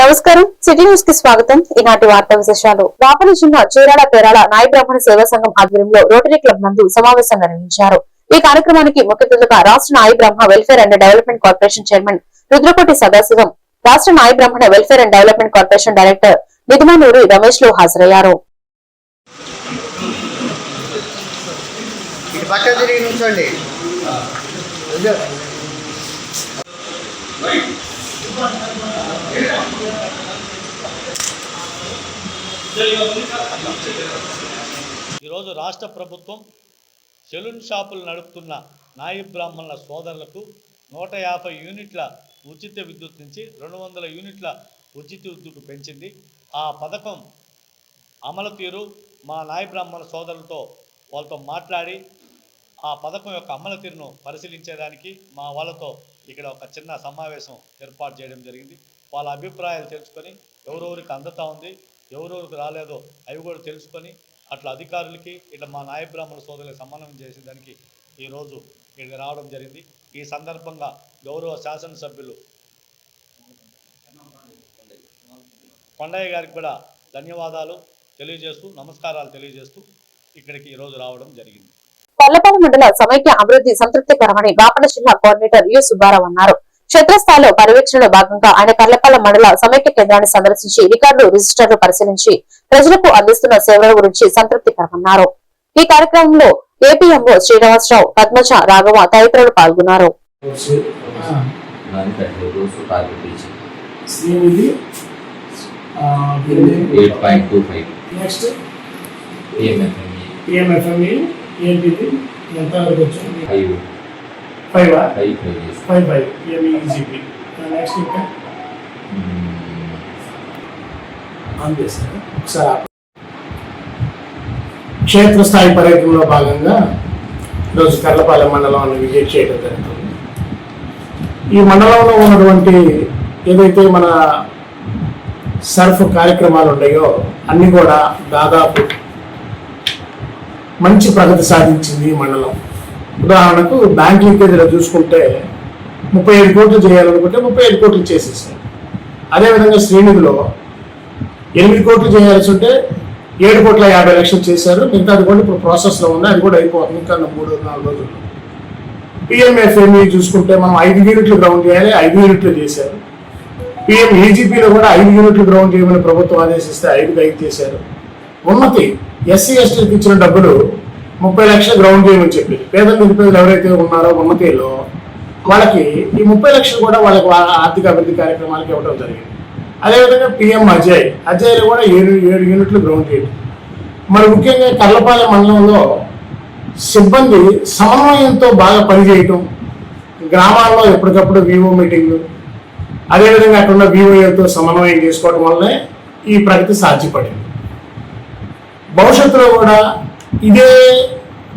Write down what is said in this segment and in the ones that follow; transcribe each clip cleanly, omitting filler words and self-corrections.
నమస్కారం, city news కి స్వాగతం. ఈనాటి వార్తా విశేషాలు. రాపల్లి జిల్లా చీరాల పేరాల నాయ బ్రాహ్మణ సేవా సంఘం ఆధ్వర్యంలో రోటరీ క్లబ్ నందు సమావేశం నిర్వహించారు. ఈ కార్యక్రమానికి ముఖ్య అతిథిగా రాష్ట్ర Nayi Brahmana welfare and development corporation chairman Rudrakoti Sadasivam, రాష్ట్ర Nayi Brahmana welfare and development corporation director Nidhumanuri Ramesh లు హాజరయ్యారు. ఈరోజు రాష్ట్ర ప్రభుత్వం సెలూన్ షాపులు నడుపుతున్న నాయ బ్రాహ్మణుల సోదరులకు 150 యూనిట్ల ఉచిత విద్యుత్ నుంచి 200 యూనిట్ల ఉచిత విద్యుత్ పెంచింది. ఆ పథకం అమలు తీరు మా నాయ బ్రాహ్మణ సోదరులతో వాళ్ళతో మాట్లాడి ఆ పథకం యొక్క అమలు తీరును పరిశీలించేదానికి మా వాళ్ళతో ఇక్కడ ఒక చిన్న సమావేశం ఏర్పాటు చేయడం జరిగింది. వాళ్ళ అభిప్రాయాలు తెలుసుకొని ఎవరెవరికి అందుతూ ఉంది, ఎవరెవరికి రాలేదో అవి కూడా తెలుసుకొని అట్లా అధికారులకి ఇట్లా మా నాయ బ్రాహ్మణ సోదరులకు సమన్వయం చేసేదానికి ఈరోజు ఇక్కడికి రావడం జరిగింది. ఈ సందర్భంగా గౌరవ శాసనసభ్యులు కొండయ్య గారికి కూడా ధన్యవాదాలు తెలియజేస్తూ, నమస్కారాలు తెలియజేస్తూ ఇక్కడికి ఈరోజు రావడం జరిగింది. కర్లపాలెం మండల సమైక్య అభివృద్ధి సంతృప్తికరమని బాపట్ల జిల్లా కోఆర్డినేటర్ యు సుబ్బారావు అన్నారు. క్షేత్రస్థాయిలో పర్యవేక్షణలో భాగంగా ఆయన కర్లపాలెం మండల సమైక్య కేంద్రాన్ని సందర్శించి రికార్డులు, రిజిస్టర్లు పరిశీలించి ప్రజలకు అందిస్తున్న సేవల గురించి సంతృప్తికరమన్నారు. ఈ కార్యక్రమంలో ఏపీఎంఓ శ్రీనివాసరావు, పద్మజ, రాఘవ తదితరులు పాల్గొన్నారు. క్షేత్రస్థాయి పర్యటనలో భాగంగా ఈరోజు కర్లపాలెం మండలాన్ని విజిట్ చేయడం జరుగుతుంది. ఈ మండలంలో ఉన్నటువంటి ఏదైతే మన సర్ఫ్ కార్యక్రమాలు ఉన్నాయో అన్ని కూడా దాదాపు మంచి ప్రగతి సాధించింది ఈ మండలం. ఉదాహరణకు బ్యాంక్ లీకేజీలో చూసుకుంటే 35 కోట్లు చేయాలనుకుంటే 35 కోట్లు చేసేసారు. అదేవిధంగా శ్రేణిలో 8 కోట్లు చేయాల్సి ఉంటే 7,50,00,000 చేశారు. మిగతాది కూడా ఇప్పుడు ప్రాసెస్లో ఉంది, అది కూడా అయిపోతుంది ఇంకా 3-4 రోజుల్లో. పిఎంఎఫ్ఎంఈ చూసుకుంటే మనం 5 యూనిట్లు గ్రౌండ్ చేయాలి, 5 యూనిట్లు చేశారు. పిఎంఈజీపీలో కూడా 5 యూనిట్లు గ్రౌండ్ చేయమని ప్రభుత్వం ఆదేశిస్తే 5 చేశారు. ఉన్నతి ఎస్సీ ఎస్టీలకు ఇచ్చిన డబ్బులు 30 లక్షలు గ్రౌండ్ చేయమని చెప్పి పేద నిరుపేదలు ఎవరైతే ఉన్నారో ఉన్నతిలో వాళ్ళకి ఈ 30 లక్షలు కూడా వాళ్ళకి ఆర్థిక అభివృద్ధి కార్యక్రమాలకు ఇవ్వడం జరిగింది. అదేవిధంగా పిఎం అజయ్లో కూడా 7 యూనిట్లు గ్రౌండ్ చేయడం. మరి ముఖ్యంగా కర్లపాలెం మండలంలో సిబ్బంది సమన్వయంతో బాగా పనిచేయటం, గ్రామాల్లో ఎప్పటికప్పుడు వివో మీటింగ్లు, అదేవిధంగా అక్కడ వివోతో సమన్వయం చేసుకోవడం వల్లనే ఈ ప్రగతి సాధ్యపడింది. భవిష్యత్తులో కూడా ఇదే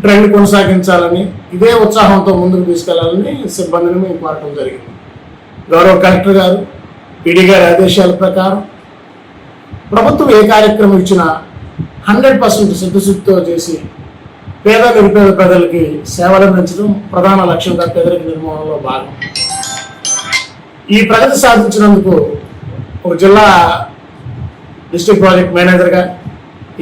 ట్రెండ్ కొనసాగించాలని, ఇదే ఉత్సాహంతో ముందుకు తీసుకెళ్లాలని సిబ్బందిని మేము కోరటం జరిగింది. గౌరవ కలెక్టర్ గారు, పీడీ గారి ఆదేశాల ప్రకారం ప్రభుత్వం ఏ కార్యక్రమం ఇచ్చినా 100% సిద్ధశుద్ధితో చేసి పేద నిరుపేద ప్రజలకి సేవలు అందించడం ప్రధాన లక్ష్యంగా పేదరిక నిర్మూలనలో భాగం. ఈ ప్రగతి సాధించినందుకు ఒక జిల్లా డిస్ట్రిక్ట్ ప్రాజెక్ట్ మేనేజర్గా,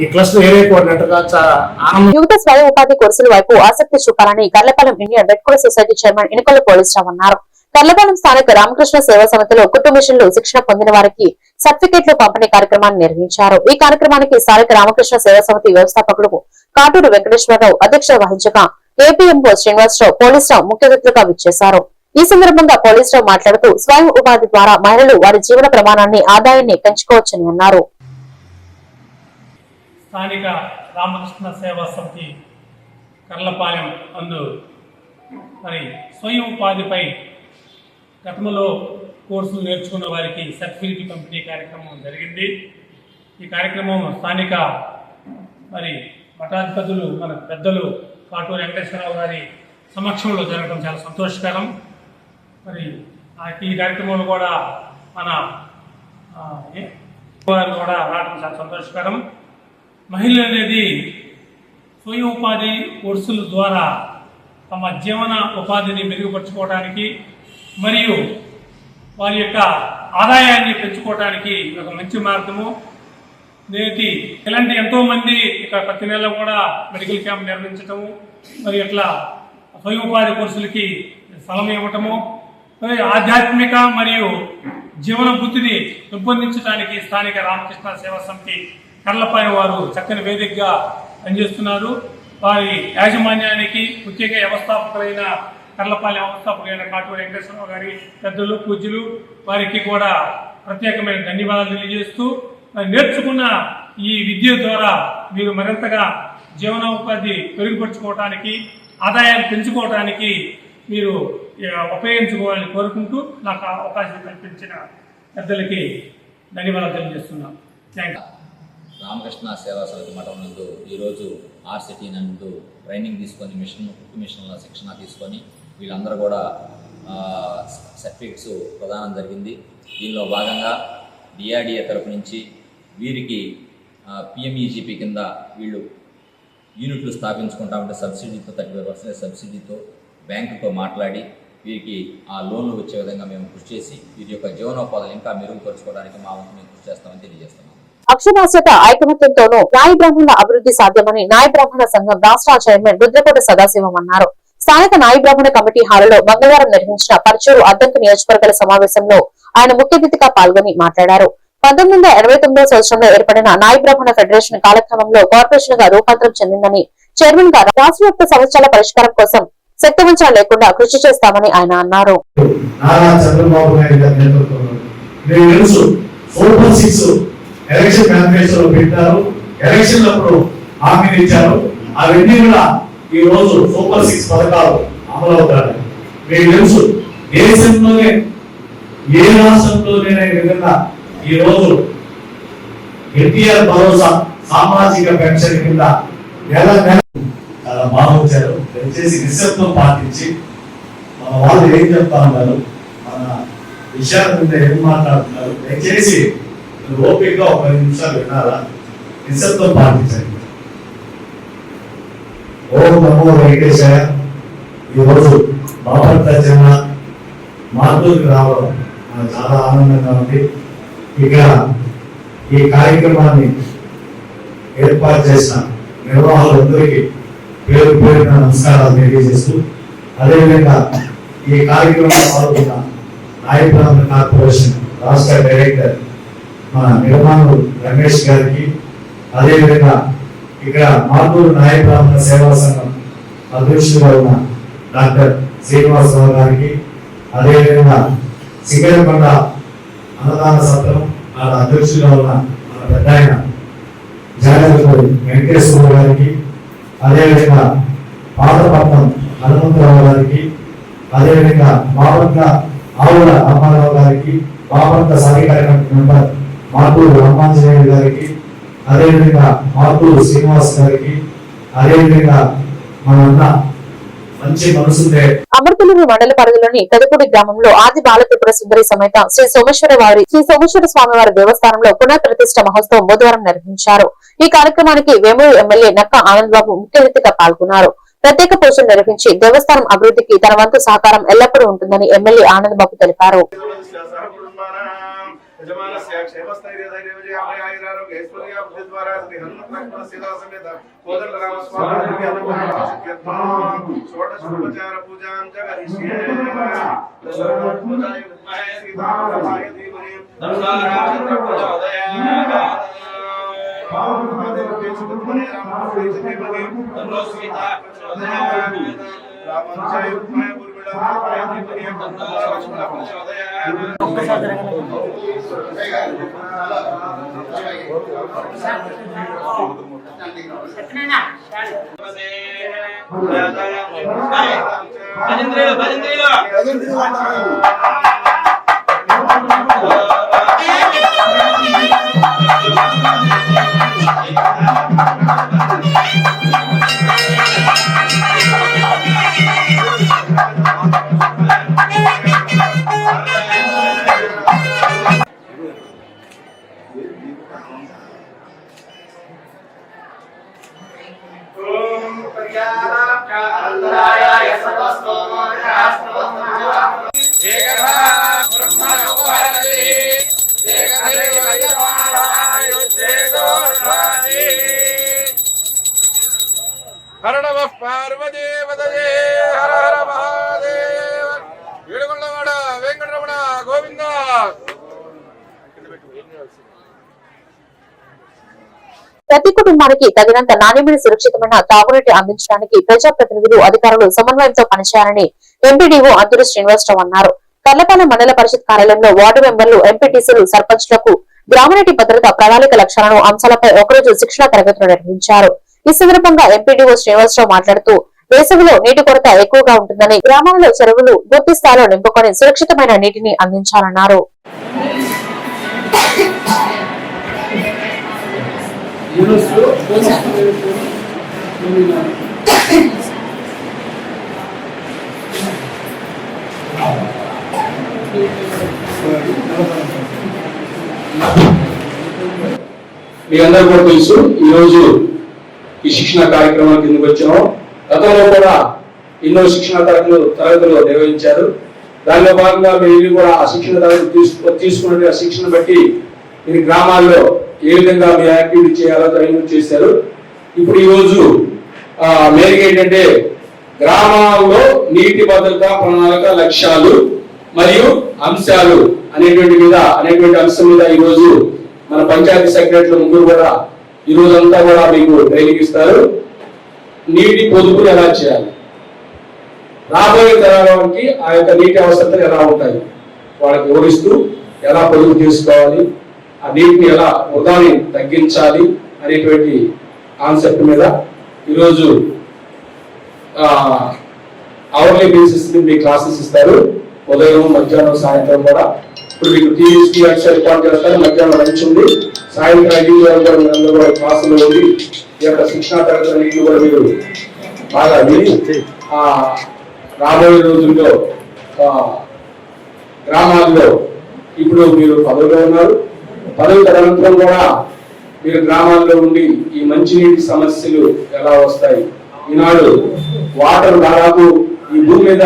ఈ క్లస్టర్ ఏరియా కోఆర్డినేటర్గా చాలా ఆనందం. యువత స్వయం ఉపాధి కోర్సుల వైపు ఆసక్తి చూపాలని Karlapalem Indian red cross society chairman Inukola Polisarao అన్నారు. కర్లపాలెం స్థానిక రామకృష్ణ సేవా సమితిలో కుట్టు మిషన్లు శిక్షణ పొందిన వారికి సర్టిఫికేట్లు పంపిణీ కార్యక్రమాన్ని నిర్వహించారు. ఈ కార్యక్రమానికి స్థానిక రామకృష్ణ సేవా సమితి వ్యవస్థాపకుడు కాటూరు వెంకటేశ్వరరావు అధ్యక్షత వహించగా ఏపీఎంఓ శ్రీనివాసరావు, పోలీసరావు ముఖ్య అతిథులుగా విచ్చేశారు. ఈ సందర్భంగా పోలీసరావు మాట్లాడుతూ స్వయం ఉపాధి ద్వారా మహిళలు వారి జీవన ప్రమాణాన్ని, ఆదాయాన్ని పెంచుకోవచ్చని అన్నారు. స్థానిక రామకృష్ణ సేవా సమితి కర్లపాలెం అందు మరి స్వయం ఉపాధిపై గతంలో కోర్సులు నేర్చుకున్న వారికి సర్టిఫికేట్ పంపిణీ కార్యక్రమం జరిగింది. ఈ కార్యక్రమం స్థానిక మరి మఠాధిపతులు, మన పెద్దలు కాటూరు వెంకటేశ్వరరావు గారి సమక్షంలో జరగడం చాలా సంతోషకరం. మరి ఈ కార్యక్రమంలో కూడా మన వారు కూడా రావడం చాలా సంతోషకరం. మహిళలు అనేది స్వయం ఉపాధి కోర్సుల ద్వారా తమ జీవన ఉపాధిని మెరుగుపరుచుకోవడానికి మరియు వారి యొక్క ఆదాయాన్ని పెంచుకోవడానికి ఒక మంచి మార్గము. నేటి ఇలాంటి ఎంతో మంది ఇక ప్రతి నెల కూడా మెడికల్ క్యాంప్ నిర్వహించటము, మరి ఇట్లా స్వయం ఉపాధి కోర్సులకి స్థలం ఇవ్వటము, మరి ఆధ్యాత్మిక మరియు జీవన బుద్ధిని పెంపొందించడానికి స్థానిక రామకృష్ణ సేవా సమితి కర్లపాలెం వారు చక్కని వేదికగా పనిచేస్తున్నారు. వారి యాజమాన్యానికి ముఖ్యంగా వ్యవస్థాపకులైన కర్లపాలెం వ్యవస్థాపకులైన కాటూరి వెంకటేశ్వరరావు గారి పెద్దలు పూజ్యులు వారికి కూడా ప్రత్యేకమైన ధన్యవాదాలు తెలియజేస్తూ, నేర్చుకున్న ఈ విద్య ద్వారా మీరు మరింతగా జీవనోపాధి మెరుగుపరుచుకోవడానికి, ఆదాయాన్ని పెంచుకోవడానికి మీరు ఉపయోగించుకోవాలని కోరుకుంటూ నాకు అవకాశం కల్పించిన పెద్దలకి ధన్యవాదాలు తెలియజేస్తున్నాను. Thank you. రామకృష్ణ సేవా సమితి మఠం నందు ఈరోజు ఆర్సిటీ నందు ట్రైనింగ్ తీసుకొని కుట్టు మిషన్ల శిక్షణ తీసుకొని వీళ్ళందరూ కూడా సర్టిఫికెట్స్ ప్రదానం జరిగింది. దీనిలో భాగంగా డిఆర్డిఏ తరపు నుంచి వీరికి పిఎంఈజీపీ కింద వీళ్ళు యూనిట్లు స్థాపించుకుంటామంటే సబ్సిడీతో 35% సబ్సిడీతో బ్యాంకుతో మాట్లాడి వీరికి ఆ లోన్లు వచ్చే విధంగా మేము కృషి చేసి వీరి యొక్క జీవనోపాధులు ఇంకా మెరుగుపరుచుకోవడానికి మా వంతు మేము కృషి చేస్తామని తెలియజేస్తున్నాం. అక్షరాస్యత ఐకమత్యంతోనూ న్యాయ బ్రాహ్మణుల అభివృద్ధి సాధ్యమని న్యాయ బ్రాహ్మణ సంఘం రాష్ట్ర చైర్మన్ రుద్రకోట సదాశివం అన్నారు. స్థానిక న్యాయ బ్రాహ్మణ కమిటీ హాలులో మంగళవారం నిర్వహించిన పరచూరు అద్దంకి నియోజకవర్గాల సమావేశంలో ఆయన ముఖ్య అతిథిగా పాల్గొని మాట్లాడారు. 1989 సంవత్సరంలో ఏర్పడిన న్యాయ బ్రాహ్మణ ఫెడరేషన్ కాలక్రమంలో కార్పొరేషన్ గా రూపాంతరం చెందిందని, చైర్మన్ గా రాష్ట్ర వ్యాప్త సమస్యల పరిష్కారం కోసం శక్తివంచన లేకుండా కృషి చేస్తామని ఆయన అన్నారు. ఎలక్షన్ మేనిఫెస్టోలో పెట్టారు, ఎలక్షన్ అప్పుడు హామీలు ఇచ్చారు. అవన్నీ కూడా ఈ రోజు సూపర్ 6 పథకాలు అమలు అవుతాయి. మీకు తెలుసు, దేశంలోనే ఏ రాష్ట్రంలోనే విధంగా ఈ రోజు ఎన్టీఆర్ భరోసా సామాజిక పెన్షన్ కింద నెల చాలా బాగుంచారు. దయచేసి నిశ్శబ్దం పాటించి మన వాళ్ళు ఏం చెప్తా ఉన్నారు, మన విషయాల మీద ఏం మాట్లాడుతున్నారు, దయచేసి ఓపికగా ఒక 5 నిమిషాలు వినాలా, నిశ్శబ్దం పాటించండి. ఓం నమో వెంకటేశాయ. ఈరోజు బాపట్ల జిల్లా మార్టూరుకి రావడం నాకు చాలా ఆనందంగా ఉంది. ఇక ఈ కార్యక్రమాన్ని ఏర్పాటు చేసిన నిర్వాహకులందరికీ పేరు పేరున నమస్కారాలు తెలియజేస్తూ, అదేవిధంగా ఈ కార్యక్రమంలో పాల్గొన్న న్యాయ బ్రాహ్మణ కార్పొరేషన్ రాష్ట్ర డైరెక్టర్ మన నిర్మాణుడు రమేష్ గారికి, అదేవిధంగా ఇక్కడ మార్టూరు న్యాయ బ్రాహ్మణ సేవా సంఘం అధ్యక్షుడిగా ఉన్న డాక్టర్ శ్రీనివాసరావు గారికి, అదేవిధంగా సిగరకొండ అన్నదాన సత్రం అధ్యక్షుడిగా ఉన్న మన పెద్ద ఆయన జాగ్రత్త వెంకటేశ్వర గారికి, అదేవిధంగా పాతపట్నం హనుమంతరావు గారికి, అదేవిధంగా బాపట్ల ఆవుల అమ్మారావు గారికి, బాపట్ల సాధికార మెంబర్ మార్టూరు రామాంజనేయ గారికి, అదేవిధంగా మార్టూరు శ్రీనివాస్ గారికి, అదేవిధంగా మన మంచి మనసుండే అమర్తలూరు మండల పరిధిలోని పెదపూడి గ్రామంలో ఆది బాలత్రిపుర సుందరి సమేత శ్రీ సోమేశ్వర స్వామి వారి దేవస్థానంలో పునః ప్రతిష్ఠ మహోత్సవం బుధవారం నిర్వహించారు. ఈ కార్యక్రమానికి వేమూరు ఎమ్మెల్యే నక్క ఆనంద్ బాబు ముఖ్య అతిథిగా పాల్గొన్నారు. ప్రత్యేక పూజలు నిర్వహించి దేవస్థానం అభివృద్ధికి తన వంతు సహకారం ఎల్లప్పుడూ ఉంటుందని ఎమ్మెల్యే ఆనంద్ బాబు తెలిపారు. जय ప్రతి కుటుంబానికి తగినంత నాణ్యమైన సురక్షితమైన తాగునీటి అందించడానికి ప్రజాప్రతినిధులు అధికారులు సమన్వయంతో పనిచేయాలని ఎంపీడీఓ అద్దూరి శ్రీనివాసరావు అన్నారు. కర్లపాలెం మండల పరిషత్ కార్యాలయంలో వార్డు మెంబర్లు, ఎంపీటీసీలు, సర్పంచ్లకు గ్రామనీటి భద్రత ప్రణాళిక లక్ష్యాలను అంశాలపై ఒకరోజు శిక్షణా తరగతులు నిర్వహించారు. ఈ సందర్భంగా ఎంపీడీఓ శ్రీనివాసరావు మాట్లాడుతూ వేసవిలో నీటి కొరత ఎక్కువగా ఉంటుందని, గ్రామాలలో చెరువులు పూర్తి స్థాయిలో నింపుకొని సురక్షితమైన నీటిని అందించాలన్నారు. మీ అందరూ కూడా తెలుసు, ఈరోజు ఈ శిక్షణ కార్యక్రమానికి ఎందుకు వచ్చామో. గతంలో కూడా ఎన్నో శిక్షణ తరగతులు నిర్వహించారు. దానిలో భాగంగా మీరు కూడా ఆ శిక్షణ తరగతి తీసుకున్న శిక్షణ బట్టి మీరు గ్రామాల్లో ఏ విధంగా మీ యాక్టివిటీ చేయాలో ట్రైనింగ్ చేశారు. ఇప్పుడు ఈరోజు మెయిన్ ఏంటంటే గ్రామాల్లో నీటి భద్రత ప్రణాళిక లక్ష్యాలు మరియు అంశాలు అనేటువంటి అంశం మీద ఈరోజు మన పంచాయతీ సెక్రటరీలు ముగ్గురు కూడా ఈ రోజంతా కూడా మీకు ట్రైనింగ్ ఇస్తారు. నీటి పొదుపుని ఎలా చేయాలి, రాబోయే తరాలకి ఆ యొక్క నీటి అవసరాలు ఎలా ఉంటాయి వాళ్ళకి వివరిస్తూ ఎలా పొదుపు చేసుకోవాలి, ఆ నీటిని ఎలా వృధాని తగ్గించాలి అనేటువంటి కాన్సెప్ట్ మీద ఈరోజు అవర్లీ బేసిస్ మీ క్లాసెస్ ఇస్తారు. ఉదయం, మధ్యాహ్నం, సాయంత్రం కూడా. ఇప్పుడు మీకు టీవీ ఏర్పాటు చేస్తారు. మధ్యాహ్నం లంచ్ ఉంది, సాయంత్రం 5 వరకు కూడా క్లాసులు ఉంది. ఈ యొక్క శిక్షణా తరగతులన్నింటినీ కూడా మీరు బాగా విని రాబోయే రోజుల్లో గ్రామాల్లో ఇప్పుడు మీరు పదవిలో ఉన్నారు. పదవి అనంతరం కూడా మీరు గ్రామాల్లో ఉండి ఈ మంచినీటి సమస్యలు ఎలా వస్తాయి. ఈనాడు వాటర్ దాదాపు ఈ భూమి మీద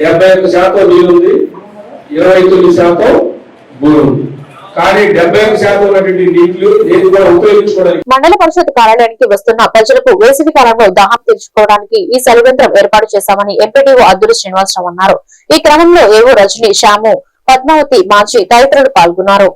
71% నీరు ఉంది, 29% భూమి ఉంది. కానీ 75% ఉన్నటువంటి నీళ్లు నేను కూడా ఉపయోగించుకోవడానికి. మండల పరిషత్ కార్యాలయానికి వస్తున్న ప్రజలకు వేసవి కాలంలో దాహం తీర్చుకోవడానికి ఈ సెలవేంద్రం ఏర్పాటు చేశామని ఎంపీడీఓ అద్దూరి శ్రీనివాసరావు అన్నారు. ఈ క్రమంలో ఏవో రజని, శ్యాము, పద్మావతి, మాజీ తదితరులు పాల్గొన్నారు.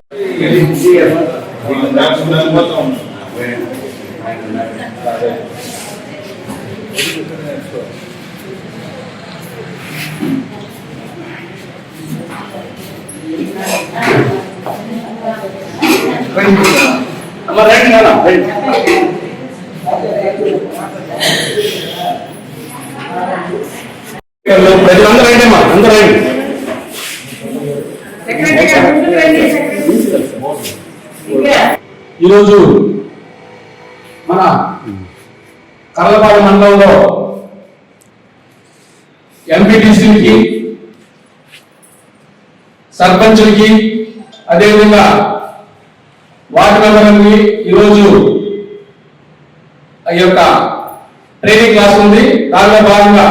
ఈరోజు మన కర్లపాలెం మండలంలో ఎంపీటీసీలకి, సర్పంచులకి, అదేవిధంగా వార్డు మెంబర్లకి ఈరోజు ఈ యొక్క ట్రైనింగ్ క్లాస్ ఉంది. దానిలో భాగంగా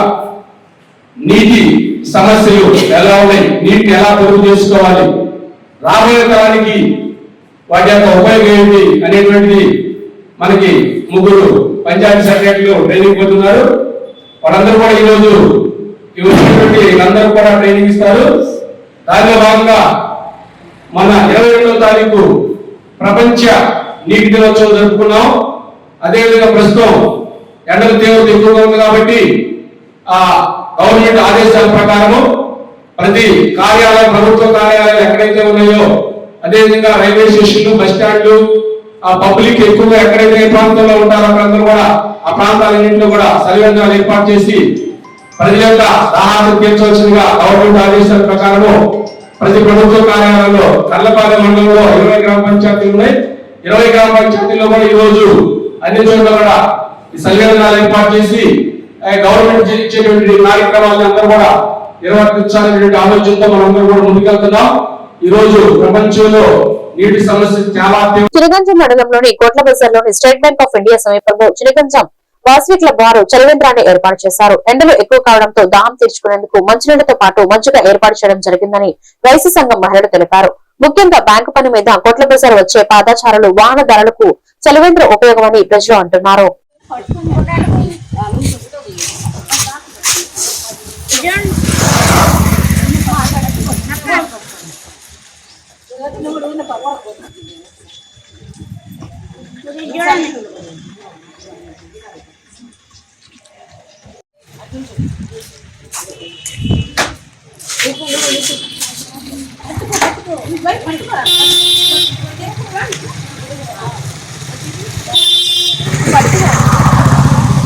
నీటి సమస్యలు ఎలా ఉన్నాయి, నీటిని ఎలా పొదుపు చేసుకోవాలి, రాబోయే కాలానికి వాటి యొక్క ఉపయోగం ఏంటి అనేటువంటిది మనకి ముగ్గురు పంచాయతీ సెక్రటరీలు ట్రైనింగ్ పొందుతున్నారు. వాళ్ళందరూ కూడా ఈరోజు వీళ్ళందరూ కూడా ట్రైనింగ్ ఇస్తారు. దానిలో భాగంగా మన 22వ తారీఖు ప్రపంచ నీటి దినోత్సవం జరుపుకున్నాం. అదేవిధంగా ప్రస్తుతం ఎండల తీవ్రత ఎక్కువగా ఉంది కాబట్టి ఆ గవర్నమెంట్ ఆదేశాల ప్రకారము ప్రతి కార్యాలయం, ప్రభుత్వ కార్యాలయాలు ఎక్కడైతే ఉన్నాయో, అదేవిధంగా రైల్వే స్టేషన్లు, బస్ స్టాండ్లు, ఆ పబ్లిక్ ఎక్కువగా ఎక్కడైతే ఏ ప్రాంతంలో ఉంటారో అక్కడందరూ కూడా ఆ ప్రాంతాలన్నింటిలో కూడా సరివేంద్రాలు ఏర్పాటు చేసి ప్రజల యొక్క దాహాన్ని తీర్చవలసిందిగా గవర్నమెంట్ ఆదేశాల ప్రకారము ప్రతి ప్రభుత్వ కార్యాలయంలో కర్లపాలెం మండలంలో 20 గ్రామ పంచాయతీలు ఉన్నాయి. 20 గ్రామ పంచాయతీల్లో కూడా ఈ రోజు అన్ని చోట్ల కూడా ఈ సరివేంద్రాలు ఏర్పాటు చేసి గవర్నమెంట్ ఇచ్చేటువంటి కార్యక్రమాలను అందరూ కూడా నిర్వర్తించాలనేటువంటి ఆలోచనతో మనందరూ కూడా ముందుకెళ్తున్నాం. ఈ రోజు ప్రపంచంలో నీటి సమస్య చాలా. చినగంజం మండలంలోని కోట్ల బజార్లోని స్టేట్ బ్యాంక్ ఆఫ్ ఇండియా సమీపంలో చినగంజం వాసవి క్లబ్ వారు చలివేంద్రాన్ని ఏర్పాటు చేశారు. ఎండలు ఎక్కువ కావడంతో దాహం తీర్చుకునేందుకు మంచినీళ్లతో పాటు మజ్జిగ ఏర్పాటు చేయడం జరిగిందని రైతు సంఘం మహిళలు తెలిపారు. ముఖ్యంగా బ్యాంకు పని మీద కోట్ల బజార్ వచ్చే పాదచారులు, వాహనదారులకు చలివేంద్ర ఉపయోగమని ప్రజలు అంటున్నారు.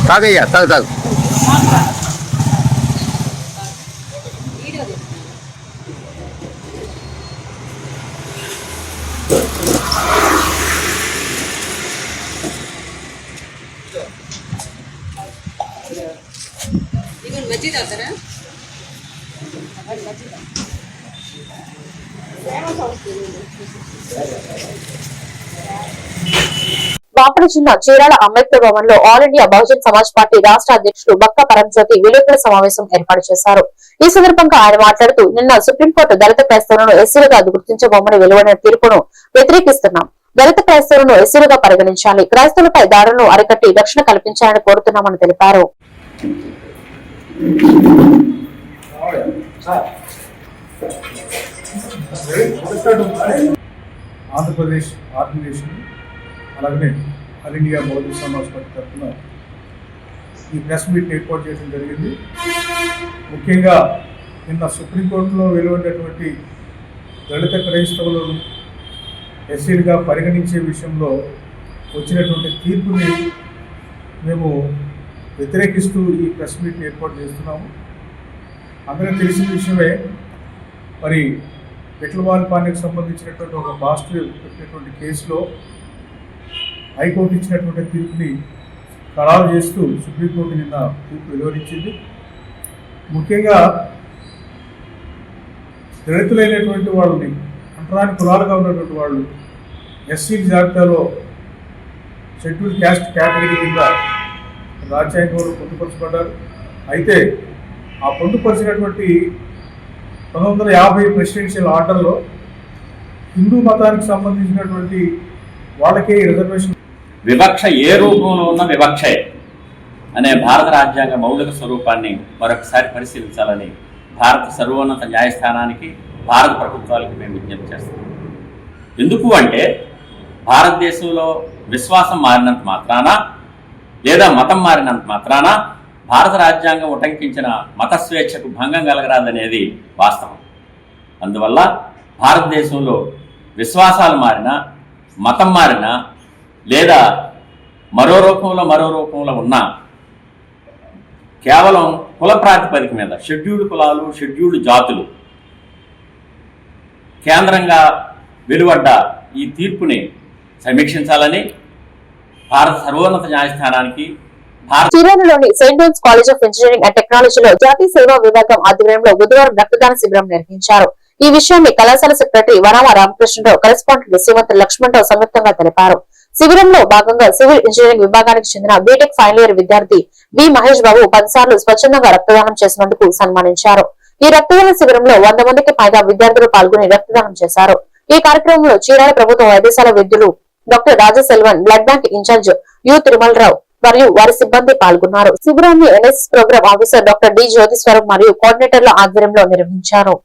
తాగయ్యా తాగు తాగు. బాపట్ల జిల్లా చీరాల అంబేద్కర్ భవన్ లో all India Bahujan Samaj party రాష్ట్ర అధ్యక్షుడు బక్క పరంజ్యోతి విలేకరుల సమావేశం ఏర్పాటు చేశారు. ఈ సందర్భంగా ఆయన మాట్లాడుతూ, నిన్న సుప్రీంకోర్టు దళిత క్రైస్తవులను ఎస్సీలుగా గుర్తించబోమని వెలువడిన తీర్పును వ్యతిరేకిస్తున్నాం. దళిత క్రైస్తవులను ఎస్సీలుగా పరిగణించాలి. క్రైస్తవులపై దాడులను అరికట్టి రక్షణ కల్పించాలని కోరుతున్నామని తెలిపారు. ఆంధ్రప్రదేశ్ ఆర్గనైజేషన్ అలాగే all India Bahujan Samaj party తరఫున ఈ ప్రెస్ మీట్ ఏర్పాటు చేయడం జరిగింది. ముఖ్యంగా నిన్న సుప్రీంకోర్టులో వెలువడినటువంటి దళిత క్రైస్తవులను ఎస్సీలుగా పరిగణించే విషయంలో వచ్చినటువంటి తీర్పుని మేము వ్యతిరేకిస్తూ ఈ ప్రెస్ మీట్ ఏర్పాటు చేస్తున్నాము. అందరికీ తెలిసిన విషయమే, మరి విట్లవారిపాలెంకి సంబంధించినటువంటి ఒక మాస్టర్ పెట్టినటువంటి కేసులో హైకోర్టు ఇచ్చినటువంటి తీర్పుని ఖరారు చేస్తూ సుప్రీంకోర్టు నిన్న తీర్పు వెలువరించింది. ముఖ్యంగా దళితులైనటువంటి వాళ్ళని, అంటరాని కులాలుగా ఉన్నటువంటి వాళ్ళు ఎస్సీ జాబితాలో షెడ్యూల్ క్యాస్ట్ కేటగిరీ కింద రాజ్యాంగంలో పొందుపరచబడ్డారు. అయితే ఆ పొందుపరిచినటువంటి 1950 ప్రెసిడెన్షియల్ ఆర్డర్లో హిందూ మతానికి సంబంధించినటువంటి వాళ్ళకే రిజర్వేషన్. వివక్ష ఏ రూపంలో ఉన్న వివక్షే అనే భారత రాజ్యాంగ మౌలిక స్వరూపాన్ని మరొకసారి పరిశీలించాలని భారత సర్వోన్నత న్యాయస్థానానికి, భారత ప్రభుత్వాలకు మేము విజ్ఞప్తి చేస్తున్నాం. ఎందుకు అంటే భారతదేశంలో విశ్వాసం మారినంత మాత్రాన లేదా మతం మారినంత మాత్రాన భారత రాజ్యాంగం ఉటంకించిన మత స్వేచ్ఛకు భంగం కలగరాదనేది వాస్తవం. అందువల్ల భారతదేశంలో విశ్వాసాలు మారినా, మతం మారినా లేదా మరో రూపంలో ఉన్నా కేవలం కుల ప్రాతిపదిక మీద షెడ్యూల్డ్ కులాలు, షెడ్యూల్డ్ జాతులు కేంద్రంగా వెలువడ్డ ఈ తీర్పుని సమీక్షించాలని భారత సర్వోన్నత న్యాయస్థానానికి, చీరాలలోని saint John's college of engineering and టెక్నాలజీలో జాతీయ సేవా విభాగం ఆధ్వర్యంలో బుధవారం రక్తదాన శిబిరం నిర్వహించారు. ఈ విషయాన్ని కళాశాల సెక్రటరీ వరామ రామకృష్ణరావు, కరెస్పాండెంట్ శ్రీమంత్ లక్ష్మణరావు సంయుక్తంగా తెలిపారు. శిబిరంలో భాగంగా సివిల్ ఇంజనీరింగ్ విభాగానికి చెందిన బీటెక్ ఫైనల్ ఇయర్ విద్యార్థి బి మహేష్ బాబు 10 సార్లు స్వచ్ఛందంగా రక్తదానం చేసినందుకు సన్మానించారు. ఈ రక్తదాన శిబిరంలో 100 మందికి పైగా విద్యార్థులు పాల్గొని రక్తదానం చేశారు. ఈ కార్యక్రమంలో చీరాల ప్రభుత్వ వైద్యశాల వైద్యులు doctor Rajaselvan, blood bank incharge U Tirumalarao మరియు వారి సిబ్బంది పాల్గొన్నారు. శిబిరాన్ని NSS programme officer doctor D Jyotiswaram మరియు కోఆర్డినేటర్ల ఆధ్వర్యంలో నిర్వహించారు.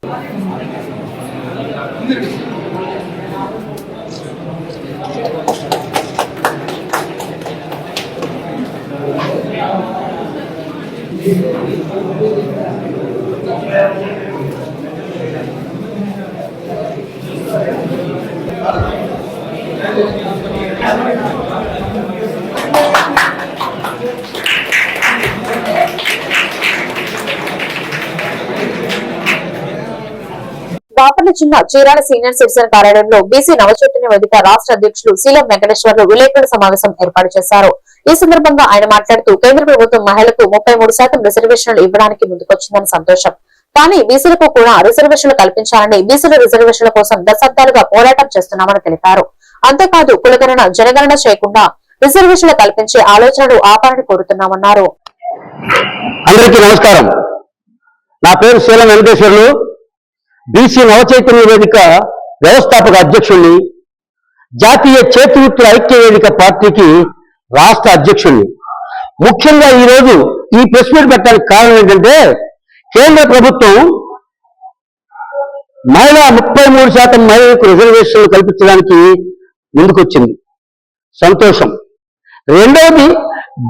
బాపట్ల జిల్లా చీరాల సీనియర్ సిటిజన్ కార్యాలయంలో బీసీ నవచైతన్య వేదిక రాష్ట్ర అధ్యక్షులు శీలం వెంకటేశ్వర్లు విలేకరుల సమావేశం ఏర్పాటు చేశారు. ఈ సందర్భంగా ఆయన మాట్లాడుతూ, కేంద్ర ప్రభుత్వం మహిళలకు 33% రిజర్వేషన్లు ఇవ్వడానికి ముందుకొచ్చిందని సంతోషం. కానీ బీసీలకు కూడా రిజర్వేషన్లు కల్పించాలని, బీసీల రిజర్వేషన్ల కోసం దశాబ్దాలుగా పోరాటం చేస్తున్నామని తెలిపారు. అంతేకాదు కులగణన, జనగణన చేయకుండా రిజర్వేషన్లు కల్పించే ఆలోచనలు ఆపాలని కోరుతున్నామన్నారు. అందరికీ నమస్కారం. నా పేరు శీలం వెంకటేశ్వర్లు, బీసీ నవచైతన్య వేదిక వ్యవస్థాపక అధ్యక్షుడిని, జాతీయ చేతివృత్తుల ఐక్య వేదిక పార్టీకి రాష్ట్ర అధ్యక్షుడిని. ముఖ్యంగా ఈరోజు ఈ ప్రెస్ మీట్ పెట్టడానికి కారణం ఏంటంటే, కేంద్ర ప్రభుత్వం మహిళా 33% మహిళలకు రిజర్వేషన్లు కల్పించడానికి ముందుకొచ్చింది. సంతోషం. రెండవది,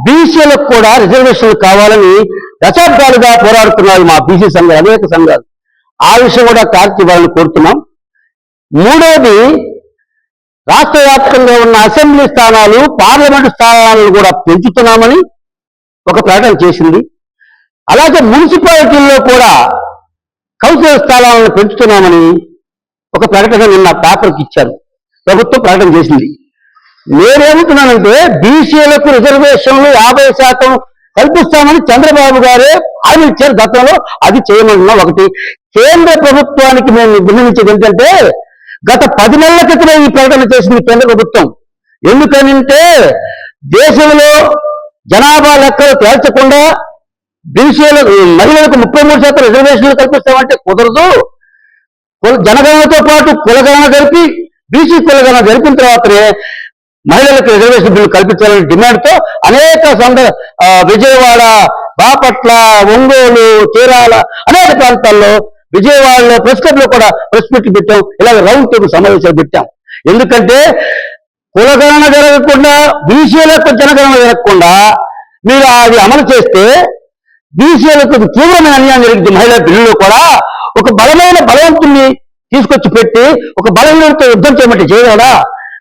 బీసీలకు కూడా రిజర్వేషన్లు కావాలని దశాబ్దాలుగా పోరాడుతున్నారు మా బీసీ సంఘాలు, అనేక సంఘాలు. ఆ విషయం కూడా క్లారిటీ ఇవ్వాలని కోరుతున్నాం. మూడవది, రాష్ట్ర వ్యాప్తంగా ఉన్న అసెంబ్లీ స్థానాలు, పార్లమెంటు స్థానాలను కూడా పెంచుతున్నామని ఒక ప్రకటన చేసింది. అలాగే మున్సిపాలిటీల్లో కూడా కౌన్సిలర్ స్థానాలను పెంచుతున్నామని ఒక ప్రకటన నిన్న పేపర్కి ఇచ్చారు, ప్రభుత్వం ప్రకటన చేసింది. నేనేమంటున్నానంటే, బీసీలకు రిజర్వేషన్లు 50% కల్పిస్తామని చంద్రబాబు గారే హామీ ఇచ్చారు గతంలో, అది చేయమన్నా. ఒకటి, కేంద్ర ప్రభుత్వానికి మేము విన్నవించేది ఏంటంటే, గత 10 నెలల క్రితమే ఈ ప్రకటన చేసింది కేంద్ర ప్రభుత్వం. ఎందుకనంటే, దేశంలో జనాభా లెక్కలు తేల్చకుండా బీసీలకు, మహిళలకు 33% రిజర్వేషన్లు కల్పిస్తామంటే కుదరదు. జనగణనతో పాటు కులగణన జరిపి, బీసీ కులగణన జరిపిన తర్వాతనే మహిళలకు రిజర్వేషన్ బిల్లు కల్పించాలనే డిమాండ్తో అనేక విజయవాడ, బాపట్ల, ఒంగోలు, చీరాల అనేక ప్రాంతాల్లో, విజయవాడలో ప్రెస్ క్లబ్ లో కూడా ప్రెస్ మీట్లు పెట్టాం. ఇలాగ రౌండ్ టేబుల్ సమావేశాలు పెట్టాం. ఎందుకంటే కులగణన జరగకుండా, బీసీలకు జనగణన జరగకుండా మీరు అది అమలు చేస్తే బీసీలకు తీవ్రమైన అన్యాయం జరిగింది. మహిళా బిల్లులో కూడా ఒక బలమైన బలవంతుని తీసుకొచ్చి పెట్టి ఒక బలహీనతో యుద్ధం చేయమంటే చేయగలరా?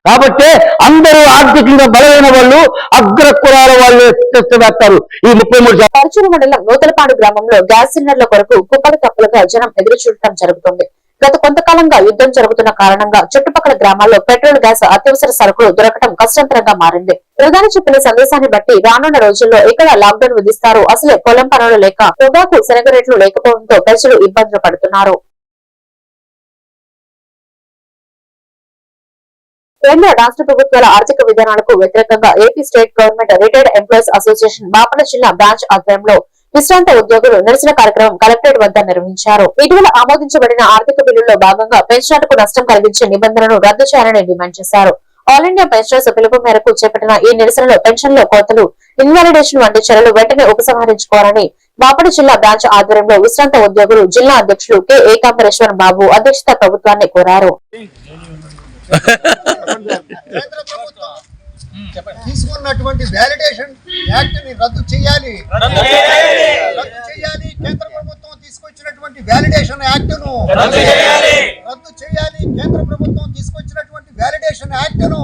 కాబట్టి అందరూ ఆర్థికంగా బలమైన వాళ్ళు, అగ్ర కులాల వాళ్ళు వేస్తారు. ఈ 33 పరచూరు మండలం నూతలపాడు గ్రామంలో గ్యాస్ సిలిండర్ల కొరకు కుప్పలు తప్పులుగా జనం ఎదురు చూడటం జరుగుతుంది. గత కొంతకాలంగా యుద్ధం జరుగుతున్న కారణంగా చుట్టుపక్కల గ్రామాల్లో పెట్రోల్, గ్యాస్, అత్యవసర సరుకులు దొరకటం కష్టంతరంగా మారింది. ప్రధాని చెప్పిన సందేశాన్ని బట్టి రానున్న రోజుల్లో ఇక్కడ లాక్డౌన్ విధిస్తారు. అసలే పొలం పనులు లేక, పొగాకు శనగ రేట్లు లేకపోవడంతో ప్రజలు ఇబ్బందులు పడుతున్నారు. కేంద్ర రాష్ట్ర ప్రభుత్వాల ఆర్థిక విధానాలకు వ్యతిరేకంగా AP state government retired employees association Bapatla జిల్లా బ్రాంచ్ ఆధ్వర్యంలో విశ్రాంత ఉద్యోగులు నిరసన కార్యక్రమం కలెక్టరేట్ వద్ద నిర్వహించారు. ఇటీవల ఆమోదించబడిన ఆర్థిక బిల్లుల్లో భాగంగా పెన్షనర్లకు నష్టం కలిగించే నిబంధనను రద్దు చేయాలని డిమాండ్ చేశారు. ఆల్ ఇండియా పెన్షనర్స్ పిలుపు మేరకు చేపట్టిన ఈ నిరసనలో పెన్షన్ల కోతలు, ఇన్వాలిడేషన్ వంటి చర్యలు వెంటనే ఉపసంహరించుకోవాలని బాపట్ల జిల్లా బ్రాంచ్ ఆధ్వర్యంలో విశ్రాంత ఉద్యోగులు జిల్లా అధ్యక్షులు కె ఏకాంబరేశ్వర బాబు అధ్యక్షత ప్రభుత్వాన్ని కోరారు. కేంద్ర ప్రభుత్వం తీసుకున్నటువంటి వ్యాలిడేషన్ యాక్ట్ ని రద్దు చేయాలి. కేంద్ర ప్రభుత్వం తీసుకొచ్చినటువంటి వ్యాలిడేషన్ యాక్ట్ ను రద్దు చేయాలి. కేంద్ర ప్రభుత్వం తీసుకొచ్చినటువంటి వ్యాలిడేషన్ యాక్ట్ ను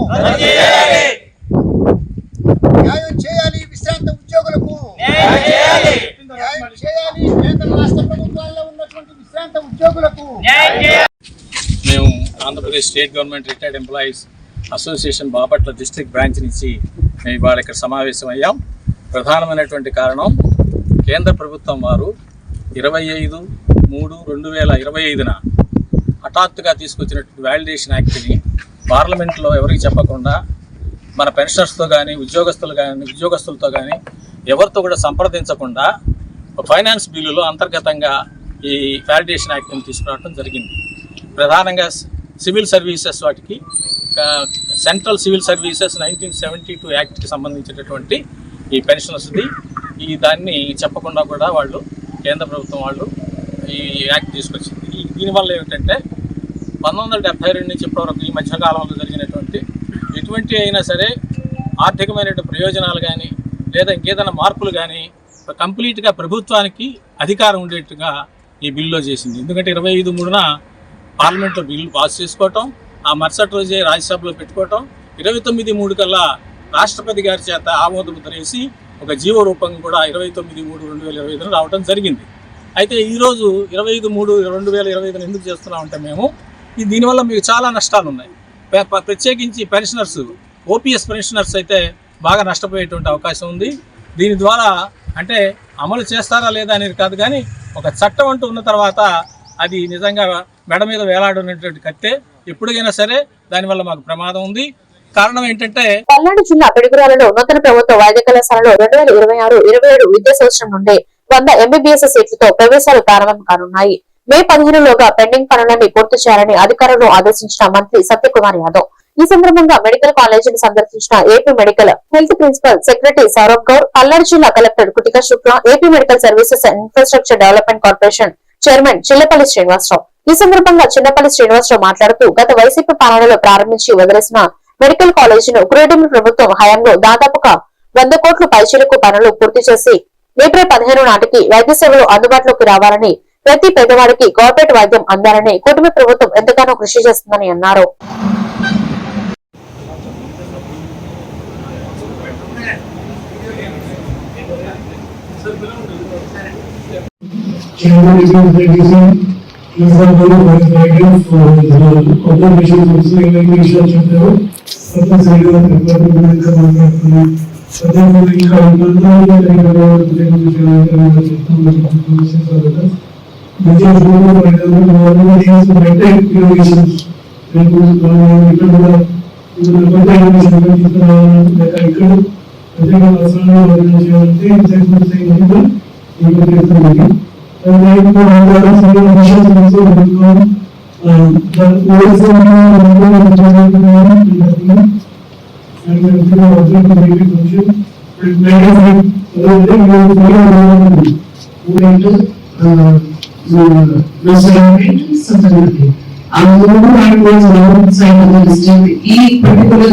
న్యాయం చేయాలి. విశ్రాంత ఉద్యోగులకు న్యాయం చేయాలి. కేంద్ర రాష్ట్ర ప్రభుత్వాల్లో ఉన్నటువంటి విశ్రాంత ఉద్యోగులకు. మేము Andhra Pradesh state government retired employees association Bapatla district branch నుంచి మేము ఇవాళ ఇక్కడ సమావేశం అయ్యాం. ప్రధానమైనటువంటి కారణం, కేంద్ర ప్రభుత్వం వారు 25/3/2025న హఠాత్తుగా తీసుకొచ్చినటువంటి వ్యాలిడేషన్ యాక్ట్ని పార్లమెంట్లో ఎవరికి చెప్పకుండా మన పెన్షనర్స్తో కానీ ఉద్యోగస్తులతో కానీ ఎవరితో కూడా సంప్రదించకుండా ఫైనాన్స్ బిల్లులో అంతర్గతంగా ఈ వ్యాలిడేషన్ యాక్ట్ని తీసుకురావడం జరిగింది. ప్రధానంగా సివిల్ సర్వీసెస్, వాటికి సెంట్రల్ సివిల్ సర్వీసెస్ 1972 యాక్ట్కి సంబంధించినటువంటి ఈ పెన్షనర్స్ది ఈ దాన్ని చెప్పకుండా కూడా వాళ్ళు కేంద్ర ప్రభుత్వం వాళ్ళు ఈ యాక్ట్ తీసుకొచ్చింది. దీనివల్ల ఏమిటంటే 1972 నుంచి ఇప్పటివరకు ఈ మధ్యకాలంలో జరిగినటువంటి ఎటువంటి అయినా సరే ఆర్థికమైనటువంటి ప్రయోజనాలు కానీ లేదా ఇంకేదైనా మార్పులు కానీ కంప్లీట్గా ప్రభుత్వానికి అధికారం ఉండేట్టుగా ఈ బిల్లులో చేసింది. ఎందుకంటే 25/3న పార్లమెంట్లో బిల్లు పాస్ చేసుకోవటం, ఆ మరుసటి రోజే రాజ్యసభలో పెట్టుకోవటం, 29/3 కల్లా రాష్ట్రపతి గారి చేత ఆమోద ముద్ర వేసి ఒక జీవో రూపంగా కూడా 29/3/2025 రావడం జరిగింది. అయితే ఈరోజు 25/3/2025 ఎందుకు చేస్తున్నామంటే మేము దీనివల్ల మీకు చాలా నష్టాలు ఉన్నాయి. ప్రత్యేకించి పెన్షనర్స్, ఓపీఎస్ పెన్షనర్స్ అయితే బాగా నష్టపోయేటువంటి అవకాశం ఉంది. దీని ద్వారా అంటే అమలు చేస్తారా లేదా అనేది కాదు, కానీ ఒక చట్టం అంటూ ఉన్న తర్వాత అది నిజంగా మెడ మీద వేలాడున్నటువంటి కట్టే. ఎప్పుడైనా సరే దానివల్ల మాకు ప్రమాదం ఉంది. కారణం ఏంటంటే, పల్నాడు జిల్లా పిడుగురాలలో నూతన ప్రభుత్వ వైద్య కళాశాలలో 2026-27 విద్యా సంవత్సరం నుండే 100 MBBS సీట్లతో ప్రవేశాలు ప్రారంభం కానున్నాయి. మే 15లోగా పెండింగ్ పనులన్నీ పూర్తి చేయాలని అధికారులను ఆదేశించిన మంత్రి సత్యకుమార్ యాదవ్. ఈ సందర్భంగా మెడికల్ కాలేజీని సందర్శించిన AP medical health principal secretary Saurabh Gaur, Palnadu జిల్లా collector Kuthika Shukla, AP medical services and infrastructure development corporation chairman Chillapalli Srinivasarao. ఈ సందర్భంగా చిన్నపల్లి శ్రీనివాసరావు మాట్లాడుతూ గత వైసీపీ పాలనలో ప్రారంభించి వదిలేసిన మెడికల్ కాలేజీను కూటమి ప్రభుత్వం హయాంలో దాదాపుగా 100 కోట్ల పైచిలకు పనులు పూర్తి చేసి ఏప్రిల్ 15 నాటికి వైద్య సేవలు అందుబాటులోకి రావాలని, ప్రతి పేదవాడికి కార్పొరేట్ వైద్యం అందాలని కూటమి ప్రభుత్వం ఎంతగానో కృషి చేస్తుందని అన్నారు. ఈ పర్టికులర్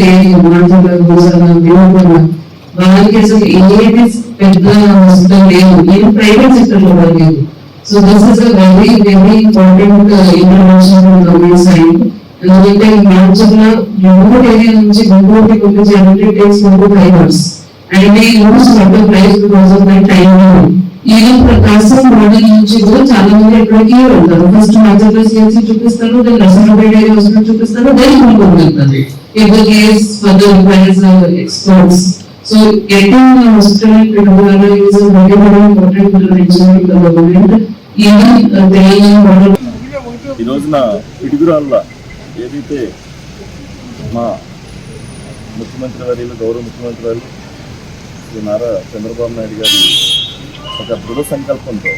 వాళ్ళకి అసలు ఏది పెద్ద హాస్పిటల్ లేదు, ఏం ప్రైవేట్ సెక్టర్ లో లేదు. So this is a very very important intervention from government side. ఎందుకంటే రాజ్యంలో రిమోట్ ఏరియా నుంచి గుంటూరుకి పంపించాలంటే takes 4 to 5 hours and they use lot of life because of that time. Even Prakasam model నుంచి కూడా చాలా మంది ఎక్కడికి వెళ్తారు. ఫస్ట్ హాజరు చేసి చూపిస్తారు, దెన్ రసనపేట హాస్పిటల్ చూపిస్తారు, దెన్ గుంటూరు వెళ్తారు. If the case further requires experts. So getting a hospital in Pidugural is a very very important intervention in the government. Even training model. ఈ రోజున పిడుగురాళ్ళ ఏదైతే మా ముఖ్యమంత్రి వర్యులు గౌరవ ముఖ్యమంత్రి వర్యులు శ్రీ నారా చంద్రబాబు నాయుడు గారి ఒక దృఢ సంకల్పంతో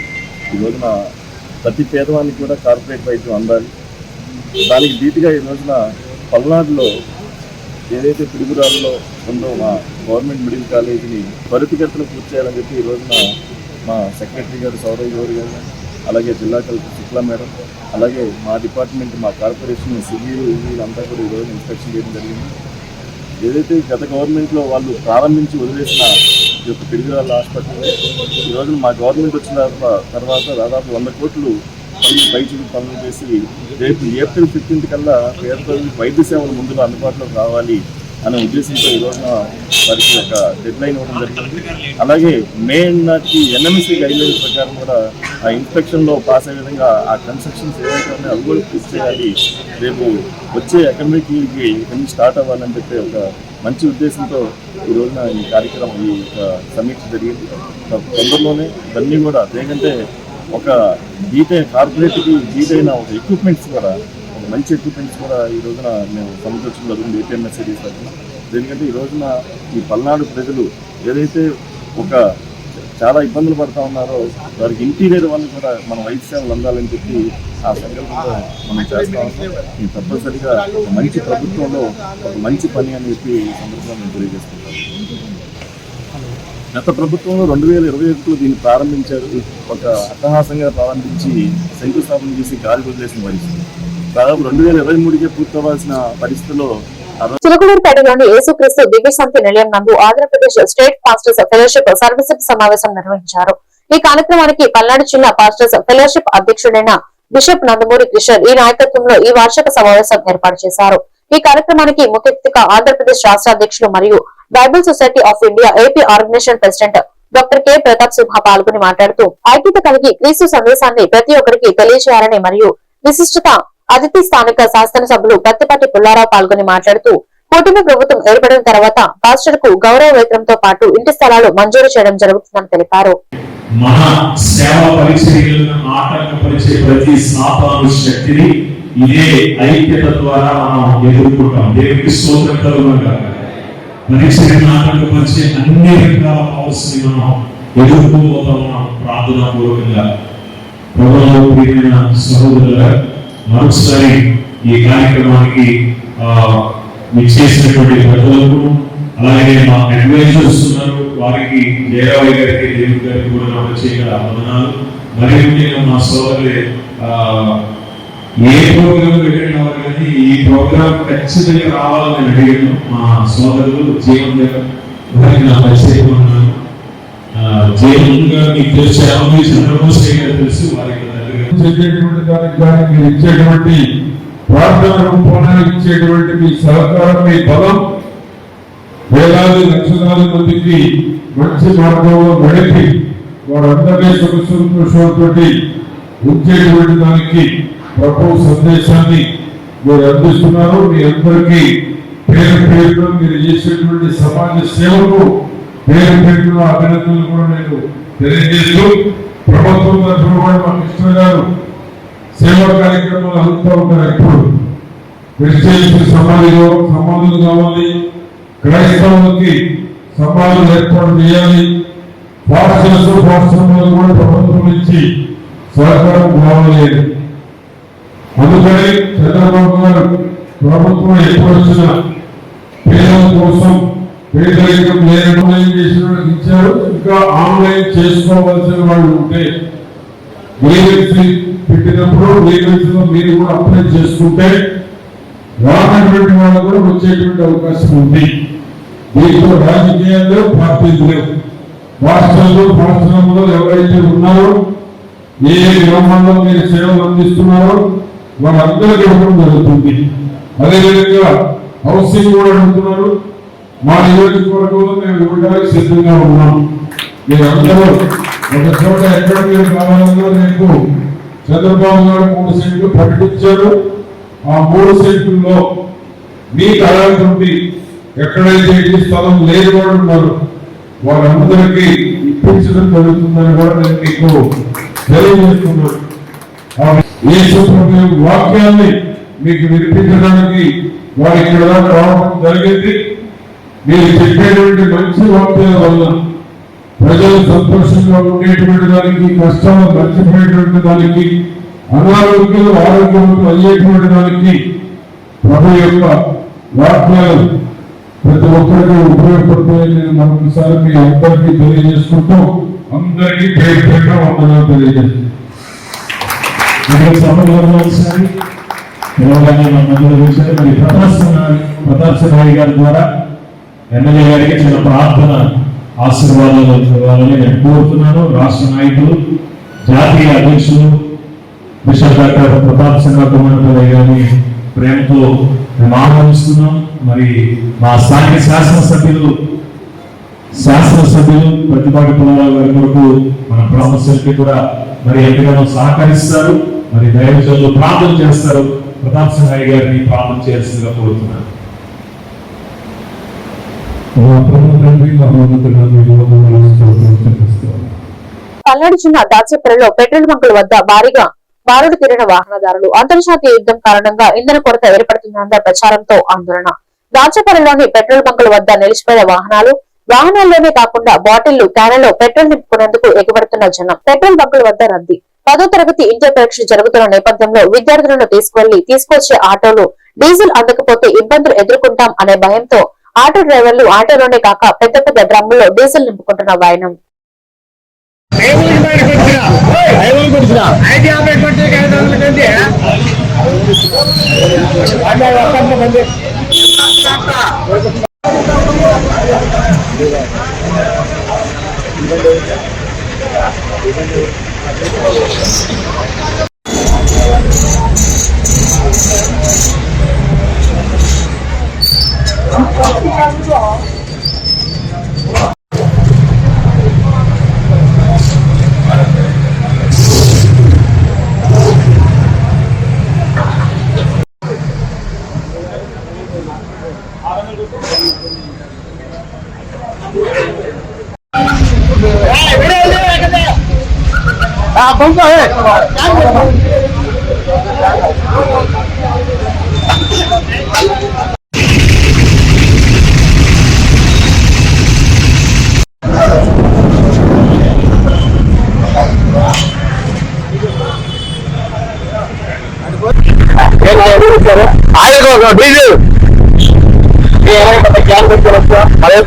ఈ రోజున ప్రతి పేదవానికి కూడా కార్పొరేట్ వైద్యం అందాలి. దానికి ధీటుగా ఈ రోజున పల్నాడులో ఏదైతే పిడుగురాళ్ళలో ఉందో మా గవర్నమెంట్ మెడికల్ కాలేజీని త్వరితగతిన పూర్తి చేయాలని చెప్పి ఈ రోజున మా సెక్రటరీ గారు సౌరవ్ గౌరి గారు, అలాగే జిల్లా కలెక్టర్ శుక్లా మేడం, అలాగే మా డిపార్ట్మెంట్ మా కార్పొరేషన్ సివిలు అంతా కూడా ఈ రోజున ఇన్స్పెక్షన్ చేయడం జరిగింది. ఏదైతే గత గవర్నమెంట్లో వాళ్ళు ప్రారంభించి వదిలేసిన ఈ యొక్క పిడుగురాళ్ళ హాస్పిటల్ ఈ రోజున మా గవర్నమెంట్ వచ్చిన తర్వాత దాదాపు 100 కోట్లు పైచిలు పనులు చేసి రేపు ఏప్రిల్ 15 కల్లా పేద ప్రజలకు వైద్య సేవలు ముందుగా అందుబాటులోకి రావాలి అనే ఉద్దేశంతో ఈ రోజున వారికి ఒక డెడ్ లైన్ ఇవ్వడం జరిగింది. అలాగే మే నాటికి ఎన్ఎంసీ గైడ్లైన్స్ ప్రకారం కూడా ఆ ఇన్స్పెక్షన్లో పాస్ అయ్యే విధంగా ఆ కన్స్ట్రక్షన్స్ ఏవైతే ఉన్నాయో అవి కూడా పూర్తి చేయాలి. రేపు వచ్చే అకాడమిక్ ఇయర్కి ఇవన్నీ స్టార్ట్ అవ్వాలని చెప్పి ఒక మంచి ఉద్దేశంతో ఈ రోజున ఈ కార్యక్రమం ఈ సమీక్ష జరిగింది. తొందరలోనే ఇవన్నీ కూడా ఎందుకంటే ఒక డీటెయిల్ కార్పొరేట్కి డీటెయిల్ ఒక ఎక్విప్మెంట్స్ కూడా ఒక మంచి ఎక్విప్మెంట్స్ కూడా ఈ రోజున మేము సమకూర్చడం జరుగుతుంది ఏపీఎంఎస్ సిరీస్ తరఫున. ఎందుకంటే ఈ రోజున ఈ పల్నాడు ప్రజలు ఏదైతే ఒక చాలా ఇబ్బందులు పడుతూ ఉన్నారో వారికి ఇంటీరియర్ వాళ్ళు కూడా మన వైద్య సేవలు అందాలని చెప్పి ఆ సంకల్పంతో మనం చేస్తా ఉన్నాం. ఈ తప్పనిసరిగా ఒక మంచి ప్రభుత్వంలో ఒక మంచి పని అని చెప్పి ఈ సందర్భంగా మేము తెలియజేసుకుంటాం. గత ప్రభుత్వంలో 2021లో దీన్ని ప్రారంభించారు. ఒక అట్టహాసంగా ప్రారంభించి శంకుస్థాపన చేసి గాలి వదిలేసిన పరిస్థితి. దాదాపు 2023కే పూర్తవ్వాల్సిన పరిస్థితిలో చిలకలూరుపేటలోని యేసుక్రీస్తు దివ్యశాంతి నిలయం నందు Andhra Pradesh state pastors fellowship services సమావేశం నిర్వహించారు. ఈ కార్యక్రమానికి పల్నాడు జిల్లా పాస్టర్స్ ఫెలోషిప్ అధ్యక్షుడైన బిషప్ నందమూరి కిషోర్ ఈ నాయకత్వంలో ఈ వార్షిక సమావేశం ఏర్పాటు చేశారు. ఈ కార్యక్రమానికి ముఖ్య అతిథిగా ఆంధ్రప్రదేశ్ రాష్ట్ర అధ్యక్షులు మరియు Bible society of India AP organization president doctor K Pratap Simha పాల్గొని మాట్లాడుతూ ఐక్యత కలిగి క్రీస్తు సందేశాన్ని ప్రతి ఒక్కరికి తెలియజేయాలని మరియు విశిష్టత అతిథి స్థానిక శాసనసభ్యులు పత్తిపాటి పుల్లారావు పాల్గొని మాట్లాడుతూ కూటమి ప్రభుత్వం ఏర్పడిన తర్వాత పాస్టర్ కు గౌరవ వేతనంతో పాటు ఇంటి స్థలాలు మంజూరు చేయడం జరుగుతుందని తెలిపారు. మన సేవ పరిచర్యలను ఆటంకపరిచే ప్రతి సాతాను శక్తిని ఇదే ఐక్యత ద్వారా మనం ఎదుర్కొంటాం. దేవునికి స్తోత్రం కలుగునుగాక. పరిచర్యను ఆటంకపరిచే అన్ని రకాల పవర్స్ని మనం ఎదుర్కోబోతున్నాం ప్రార్థనా పూర్వకంగా. ప్రభువులో ప్రియమైన సహోదరులారా, మరొకసారి ఈ కార్యక్రమానికి చేసినటువంటి ప్రజలకు అలాగే మా అడ్వైజర్స్ ఉన్నారు వారికి జయరావు గారికి దేవుడి గారికి కూడా ప్రత్యేక వందనాలు. మరి ముఖ్యంగా మా సోదరులే ఏ ప్రోగ్రామ్ పెట్టిన వారు కానీ ఈ ప్రోగ్రామ్ ఖచ్చితంగా రావాలని అడిగాను. మా సోదరులు జీవన్ గారికి నా పరిచయం ఉన్నాను. జీవన్ గారు మీకు తెలిసే చంద్రమోహన్ గారు తెలుసు. వారికి మీరు ఇచ్చేటువంటి ప్రార్థన రూపంలో ఇచ్చేటువంటి మీ సహకారం, మీ బలం వేలాది లక్షలాది మందికి మంచి మార్గంలో నడిపి వారందరినీ సుఖ సంతోషంతో ఉంచేటువంటి దానికి ప్రభు సందేశాన్ని మీరు అందిస్తున్నారు. మీ అందరికీ పేరు పేరుతో మీరు చేసేటువంటి సమాజ సేవకు పేరు పేరున అభినందనలు కూడా నేను తెలియజేస్తూ, ప్రభుత్వం తరఫున కూడా మా కృష్ణ గారు సేవా కార్యక్రమాలు అందుతూ ఉంటారు. ఎప్పుడు క్రిస్టియన్స్ సమాధులు కావాలి, క్రైస్తవులకి సమాధులు ఏర్పాటు చేయాలి, పాఠశాలలో కూడా ప్రభుత్వం నుంచి సహకారం కావాలి. అందుకని చంద్రబాబు గారు ప్రభుత్వం ఎప్పుడు వచ్చిన పేదల కోసం పేదరికం ఆన్లైన్ చేసిన ఇచ్చారు. ఇంకా ఆన్లైన్ చేసుకోవాల్సిన వాళ్ళు ఉంటే వేకెన్సీ పెట్టినప్పుడు వేకెన్సీలో మీరు కూడా అప్లై చేసుకుంటే రానటువంటి వాళ్ళు కూడా వచ్చేటువంటి అవకాశం ఉంది. దీంట్లో రాజకీయాలు లేవు, పార్టీలు లేవు. రాష్ట్రంలో ఎవరైతే ఉన్నారో, ఏ గ్రామాల్లో మీరు సేవలు అందిస్తున్నారో వాళ్ళందరికీ ఇవ్వడం జరుగుతుంది. అదేవిధంగా హౌసింగ్ కూడా అడుగుతున్నారు. మా నియోజకవర్గంలో మేము ఇవ్వడానికి సిద్ధంగా ఉన్నాం. మీరందరూ ఒక చోట ఎక్కడ మీరు కావాలన్నా రేపు చంద్రబాబు గారు 3 సీట్లు ప్రకటించారు. ఆ 3 సీట్లలో మీకు అలాంటి ఎక్కడైతే ఈ స్థలం లేని వాడు ఉన్నారు వారందరికీ ఇప్పించడం జరుగుతుందని కూడా నేను మీకు తెలియజేస్తున్నాను. వాక్యాన్ని మీకు వినిపించడానికి వారు ఇక్కడ దాకా రావడం జరిగింది. మీరు చెప్పేటువంటి మంచి వాక్యాల వల్ల ప్రజలు సంతోషంగా ఉండేటువంటి దానికి, కష్టాలు మర్చిపోయేటువంటి దానికి, అనారోగ్యాలు ఆరోగ్యంతో అయ్యేటువంటి దానికి ప్రభు యొక్క వాక్యాలు ప్రతి ఒక్కరికి ఉపయోగపడతాయని నేను మరొకసారి మీ అందరికీ తెలియజేసుకుంటూ అందరికీ పేరు పేరుగా వందనాలు తెలియజేస్తున్నాను. ప్రతాప్ నాయుడు గారి ద్వారా ఎమ్మెల్యే గారికి చిన్న ప్రార్థన ఆశీర్వాదాలు ఇవ్వాలని నేను కోరుతున్నాను. రాష్ట్ర నాయకులు, జాతీయ అధ్యక్షులు బిషప్ డాక్టర్ ప్రతాప్ కుమార్ గారిని ప్రేమతో మేము ఆహ్వానిస్తున్నాం. మరి మా స్థానిక శాసనసభ్యులు ప్రతిపాటి పుల్లారావు గారి కొరకు మన ప్రొఫెసర్కి కూడా మరి ఎంతగానో సహకరిస్తారు. మరి దైవజనులు ప్రార్థన చేస్తారు. ప్రతాప్ నాయుడు గారిని ప్రార్థన చేయాల్సిందిగా కోరుతున్నాను. పల్నాడు జిల్లా దాచేపల్లిలో పెట్రోల్ బంకుల వద్ద భారీగా బారులు తీరిన వాహనదారులు. అంతర్జాతీయ యుద్ధం కారణంగా ఇంధన కొరత ఏర్పడుతుందన్న ప్రచారంతో ఆందోళన. దాచేపల్లిలోని పెట్రోల్ బంకుల వద్ద నిలిచిపోయిన వాహనాల్లోనే కాకుండా బాటిళ్లు, క్యాన్లలో పెట్రోల్ నింపుకునేందుకు ఎగబడుతున్న జనం. పెట్రోల్ బంకుల వద్ద రద్దీ. 10వ తరగతి ఇంటర్ పరీక్షలు జరుగుతున్న నేపథ్యంలో విద్యార్థులను తీసుకొచ్చే ఆటోలు డీజిల్ అందకపోతే ఇబ్బందులు ఎదుర్కొంటాం అనే భయంతో ఆటో డ్రైవర్లు ఆటోలోనే కాక పెద్ద పెద్ద డ్రమ్ముల్లో డీజిల్ నింపుకుంటున్న వైనం. డీజిల్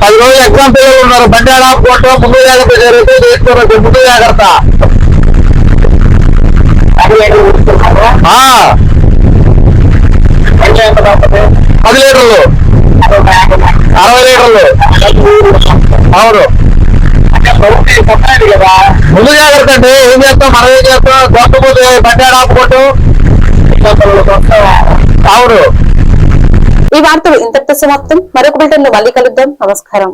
10 రోజులు ఎగ్జామ్ పిల్లలు ఉన్నారు. బండి ఆపుకోవటం, ముందు జాగ్రత్త జరుగుతుంది, ముందు జాగ్రత్త 10 లీటర్లు 60 లీటర్లు. అవును, ముందు జాగ్రత్త అండి. ఏం చేస్తాం, మనం ఏం చేస్తాం, దొరకపోతే బట్టాడు ఆపుకోవటం. అవును. ఈ వార్తలు ఇంతటితో సమాప్తం. మరొక బులెటిన్ లో మళ్ళీ కలుద్దాం. నమస్కారం.